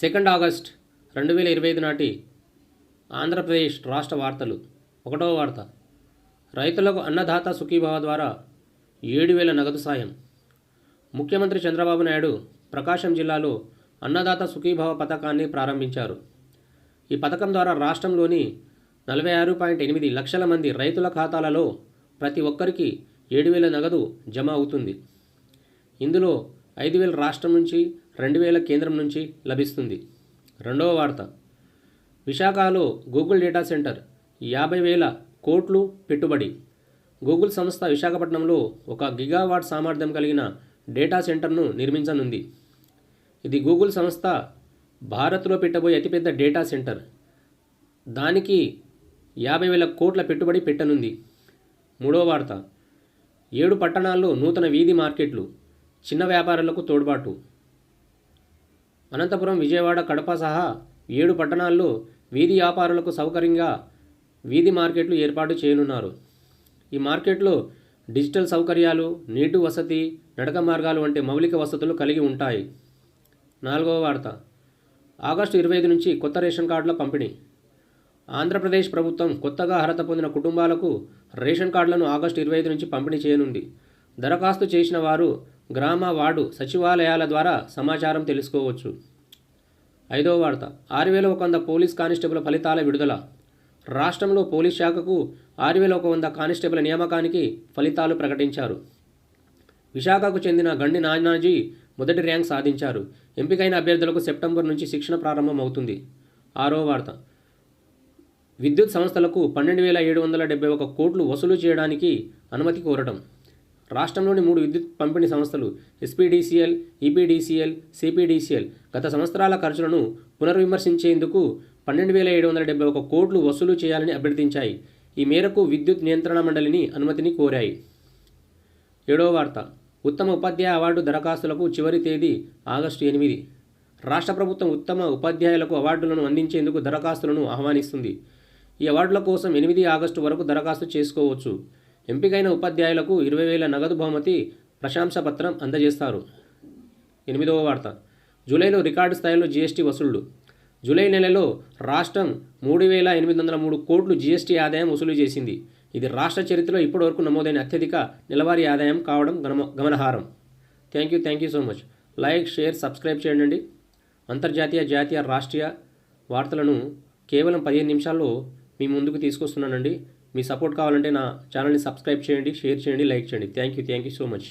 2 August 2025 నాటి ఆంధ్రప్రదేశ్ రాష్ట్ర వార్తలు. 1వ వార్త, రైతులకు అన్నదాత సుఖీభవ ద్వారా 7,000 నగదు సాయం. ముఖ్యమంత్రి చంద్రబాబు నాయుడు ప్రకాశం జిల్లాలో అన్నదాత సుఖీభవ పథకాన్ని ప్రారంభించారు. ఈ పథకం ద్వారా రాష్ట్రంలోని 46.8 లక్షల మంది రైతుల ఖాతాలలో ప్రతి ఒక్కరికి 7,000 నగదు జమ అవుతుంది. ఇందులో 5,000 రాష్ట్రం నుంచి, 2,000 కేంద్రం నుంచి లభిస్తుంది. 2వ వార్త, విశాఖలో గూగుల్ డేటా సెంటర్ 50,000 కోట్లు పెట్టుబడి. గూగుల్ సంస్థ విశాఖపట్నంలో 1 గిగావాట్ సామర్థ్యం కలిగిన డేటా సెంటర్ను నిర్మించనుంది. ఇది గూగుల్ సంస్థ భారత్లో పెట్టబోయే అతిపెద్ద డేటా సెంటర్. దానికి 50,000 కోట్ల పెట్టుబడి పెట్టనుంది. 3వ వార్త, 7 పట్టణాల్లో నూతన వీధి మార్కెట్లు, చిన్న వ్యాపారులకు తోడ్పాటు. అనంతపురం, విజయవాడ, కడప సహా 7 పట్టణాల్లో వీధి వ్యాపారులకు సౌకర్యంగా వీధి మార్కెట్లు ఏర్పాటు చేయనున్నారు. ఈ మార్కెట్లో డిజిటల్ సౌకర్యాలు, నీటి వసతి, నడక మార్గాలు వంటి మౌలిక వసతులు కలిగి ఉంటాయి. 4వ వార్త, ఆగస్టు 25 నుంచి కొత్త రేషన్ కార్డుల పంపిణీ. ఆంధ్రప్రదేశ్ ప్రభుత్వం కొత్తగా అర్హత పొందిన కుటుంబాలకు రేషన్ కార్డులను ఆగస్టు 25 నుంచి పంపిణీ చేయనుంది. దరఖాస్తు చేసిన వారు గ్రామ, వార్డు సచివాలయాల ద్వారా సమాచారం తెలుసుకోవచ్చు. 5వ వార్త, 6,100 పోలీస్ కానిస్టేబుల్ ఫలితాల విడుదల. రాష్ట్రంలో పోలీస్ శాఖకు 6,100 కానిస్టేబుల్ నియామకానికి ఫలితాలు ప్రకటించారు. విశాఖకు చెందిన గండి నానాజీ మొదటి ర్యాంక్ సాధించారు. ఎంపికైన అభ్యర్థులకు సెప్టెంబర్ నుంచి శిక్షణ ప్రారంభం అవుతుంది. 6వ వార్త, విద్యుత్ సంస్థలకు 12,771 కోట్లు వసూలు చేయడానికి అనుమతి కోరటం. రాష్ట్రంలోని 3 విద్యుత్ పంపిణీ సంస్థలు ఎస్పీడీసీఎల్, ఈపీడీసీఎల్, సిపిడిసిఎల్ గత సంవత్సరాల ఖర్చులను పునర్విమర్శించేందుకు 12,771 కోట్లు వసూలు చేయాలని అభ్యర్థించాయి. ఈ మేరకు విద్యుత్ నియంత్రణ మండలిని అనుమతిని కోరాయి. 7వ వార్త, ఉత్తమ ఉపాధ్యాయ అవార్డు దరఖాస్తులకు చివరి తేదీ ఆగస్టు 8. రాష్ట్ర ప్రభుత్వం ఉత్తమ ఉపాధ్యాయులకు అవార్డులను అందించేందుకు దరఖాస్తులను ఆహ్వానిస్తుంది. ఈ అవార్డుల కోసం 8 ఆగస్టు వరకు దరఖాస్తు చేసుకోవచ్చు. ఎంపికైన ఉపాధ్యాయులకు 20,000 నగదు బహుమతి, ప్రశంసా పత్రం అందజేస్తారు. 8వ వార్త, జూలైలో రికార్డు స్థాయిలో జీఎస్టీ వసూళ్లు. జూలై నెలలో రాష్ట్రం 3,803 కోట్లు జీఎస్టీ ఆదాయం వసూలు చేసింది. ఇది రాష్ట్ర చరిత్రలో ఇప్పటివరకు నమోదైన అత్యధిక నెలవారీ ఆదాయం కావడం గమనార్హం. Thank you so much. Like, share, subscribe చేయండి. అంతర్జాతీయ, జాతీయ, రాష్ట్రీయ వార్తలను కేవలం 15 నిమిషాల్లో మీ ముందుకు తీసుకొస్తున్నానండి. మీ సపోర్ట్ కావాలంటే నా ఛానల్ని సబ్స్క్రైబ్ చేయండి, షేర్ చేయండి, లైక్ చేయండి. Thank you so much.